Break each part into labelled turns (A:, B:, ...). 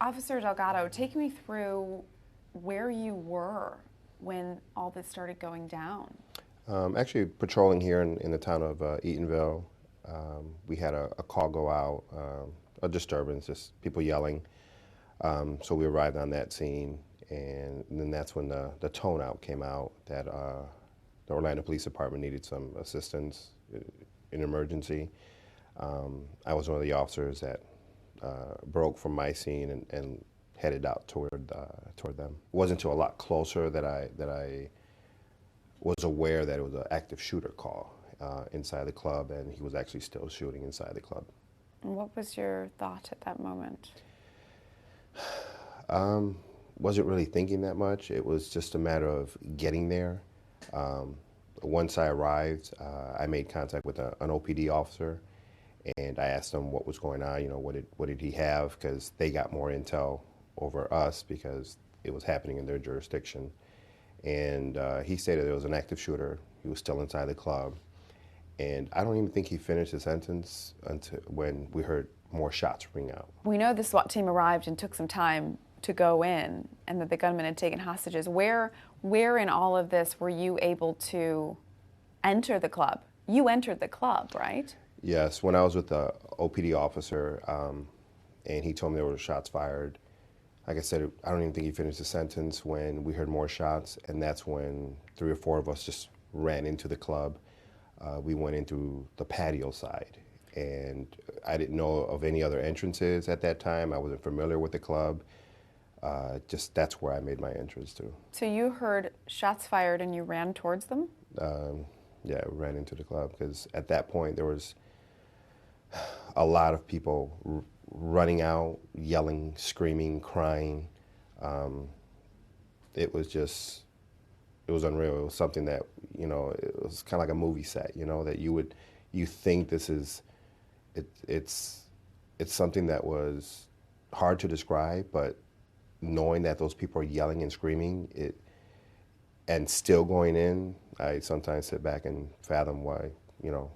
A: Officer Delgado, take me through where you were when all this started going down.
B: Actually, patrolling here in the town of Eatonville, we had a call go out, a disturbance, just people yelling. So we arrived on that scene, and then that's when the tone out came out that the Orlando Police Department needed some assistance in emergency. I was one of the officers that broke from my scene and headed out toward them. It wasn't until a lot closer that I was aware that it was an active shooter call inside the club, and he was actually still shooting inside the club.
A: And what was your thought at that moment?
B: Wasn't really thinking that much. It was just a matter of getting there. Once I arrived, I made contact with an OPD officer, and I asked him what was going on. You know, what did he have? Because they got more intel over us because it was happening in their jurisdiction. And he stated there was an active shooter. He was still inside the club. And I don't even think he finished his sentence until when we heard more shots ring out.
A: We know the SWAT team arrived and took some time to go in and that the gunman had taken hostages. Where in all of this were you able to enter the club? You entered the club, right?
B: Yes, when I was with the OPD officer and he told me there were shots fired. Like I said, I don't even think he finished the sentence when we heard more shots, and that's when 3 or 4 of us just ran into the club. We went into the patio side, and I didn't know of any other entrances at that time. I wasn't familiar with the club. Just that's where I made my entrance to.
A: So you heard shots fired and you ran towards them?
B: Yeah, I ran into the club because at that point there was a lot of people running out, yelling, screaming, crying. It was unreal. It was something that, you know, it was kind of like a movie set, you know, that you think this is, it's something that was hard to describe, but knowing that those people are yelling and screaming, and still going in, I sometimes sit back and fathom why, you know,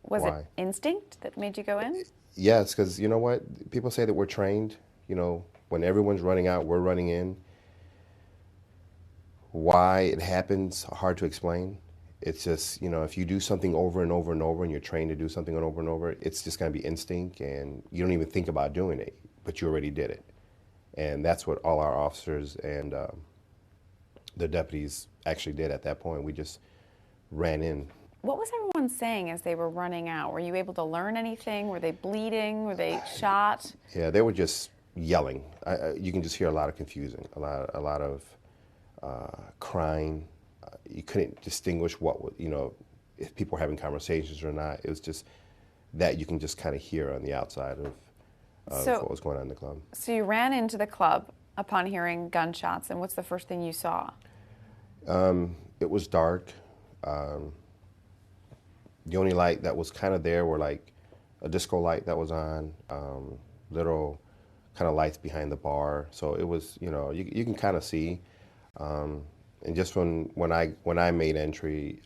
A: Was
B: why.
A: it instinct that made you go in?
B: Yes, because you know what? People say that we're trained. You know, when everyone's running out, we're running in. Why it happens, hard to explain. It's just, you know, if you do something over and over and over and you're trained to do something over and over, it's just going to be instinct and you don't even think about doing it, but you already did it. And that's what all our officers and the deputies actually did at that point. We just ran in.
A: What was everyone saying as they were running out? Were you able to learn anything? Were they bleeding? Were they shot?
B: Yeah, they were just yelling. You can just hear a lot of confusion, a lot of crying. You couldn't distinguish you know, if people were having conversations or not. It was just that you can just kind of hear on the outside of what was going on in the club.
A: So you ran into the club upon hearing gunshots, and what's the first thing you saw?
B: It was dark. The only light that was kind of there were like a disco light that was on, little kind of lights behind the bar. So it was, you know, you can kind of see. And just when I made entry,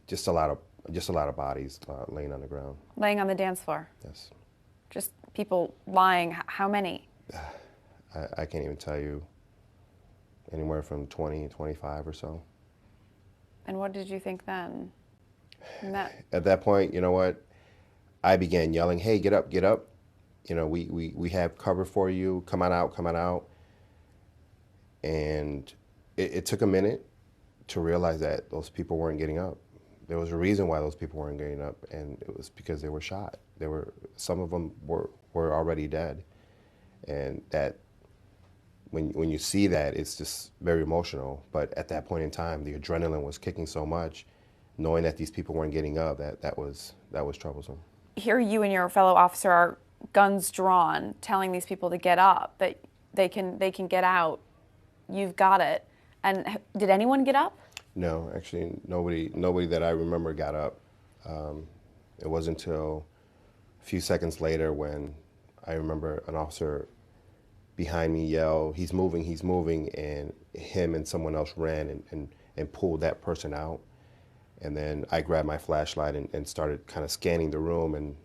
B: just a lot of bodies laying on the ground.
A: Laying on the dance floor?
B: Yes.
A: Just people lying. How many?
B: I can't even tell you. Anywhere from 20 to 25 or so.
A: And what did you think then?
B: At that point, you know what? I began yelling, "Hey, get up, get up. You know, we have cover for you. Come on out, come on out." And it took a minute to realize that those people weren't getting up. There was a reason why those people weren't getting up, and it was because they were shot. Some of them were already dead. And that when you see that, it's just very emotional. But at that point in time, the adrenaline was kicking so much, knowing that these people weren't getting up, that was troublesome.
A: Here you and your fellow officer are guns drawn, telling these people to get up, that they can get out. You've got it. And did anyone get up?
B: No, actually, nobody that I remember got up. It wasn't until a few seconds later when I remember an officer behind me yell, he's moving, and him and someone else ran and pulled that person out. And then I grabbed my flashlight and started kind of scanning the room, and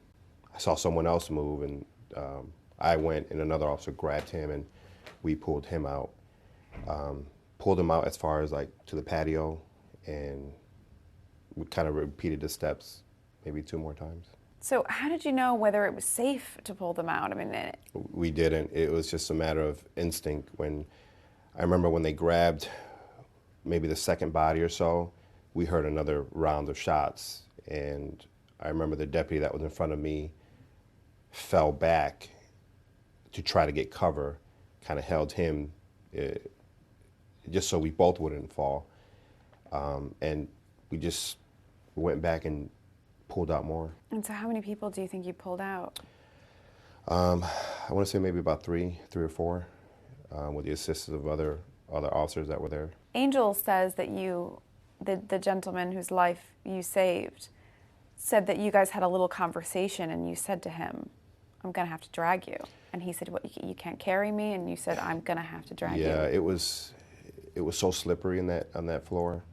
B: I saw someone else move, and I went and another officer grabbed him and we pulled him out. Pulled him out as far as like to the patio, and we kind of repeated the steps maybe 2 more times.
A: So how did you know whether it was safe to pull them out? I mean,
B: We didn't. It was just a matter of instinct. I remember when they grabbed maybe the second body or so, we heard another round of shots. And I remember the deputy that was in front of me fell back to try to get cover, kind of held him just so we both wouldn't fall. And we just went back and pulled out more.
A: and so how many people do you think you pulled out?
B: I want to say maybe about three or four, with the assistance of other officers that were there.
A: Angel says that you, the gentleman whose life you saved, said that you guys had a little conversation and you said to him, I'm going to have to drag you. And he said, what, you can't carry me? And you said, I'm going to have to drag you.
B: Yeah, it was so slippery on that floor.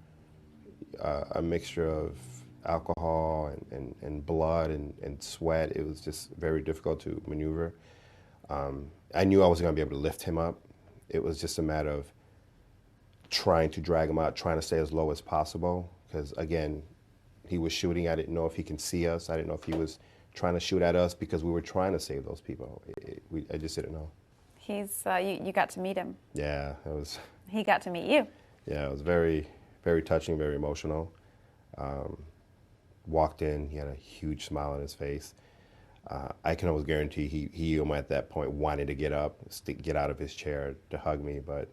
B: A mixture of alcohol and blood and sweat. It was just very difficult to maneuver. I knew I wasn't going to be able to lift him up. It was just a matter of trying to drag him out, trying to stay as low as possible. Because again, he was shooting. I didn't know if he can see us. I didn't know if he was trying to shoot at us because we were trying to save those people. I just didn't know.
A: You got to meet him.
B: Yeah, it was.
A: He got to meet you.
B: Yeah, it was very, very touching, very emotional. Walked in, he had a huge smile on his face. I can almost guarantee he at that point wanted to get up, get out of his chair to hug me, but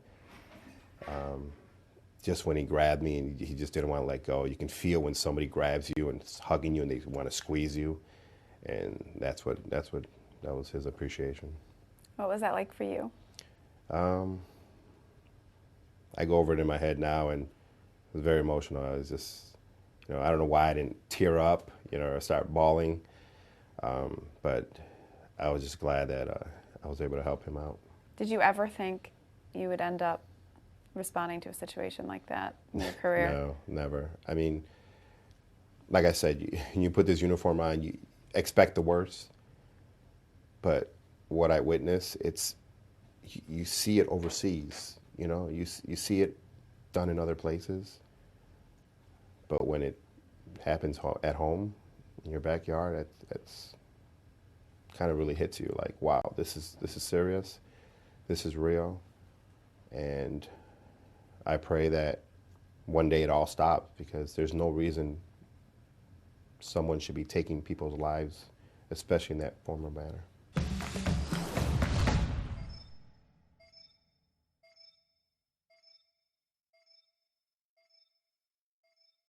B: just when he grabbed me, and he just didn't want to let go. You can feel when somebody grabs you and is hugging you and they want to squeeze you, and that was his appreciation.
A: What was that like for you?
B: I go over it in my head now, and it was very emotional. I was just, I don't know why I didn't tear up, or start bawling, but I was just glad that I was able to help him out.
A: Did you ever think you would end up responding to a situation like that in your career?
B: No, never. I mean, like I said, you put this uniform on, you expect the worst, but what I witnessed, you see it overseas, you see it done in other places, but when it happens at home in your backyard, that's kind of really hits you like, wow, this is serious, this is real, and I pray that one day it all stops, because there's no reason someone should be taking people's lives, especially in that form or manner.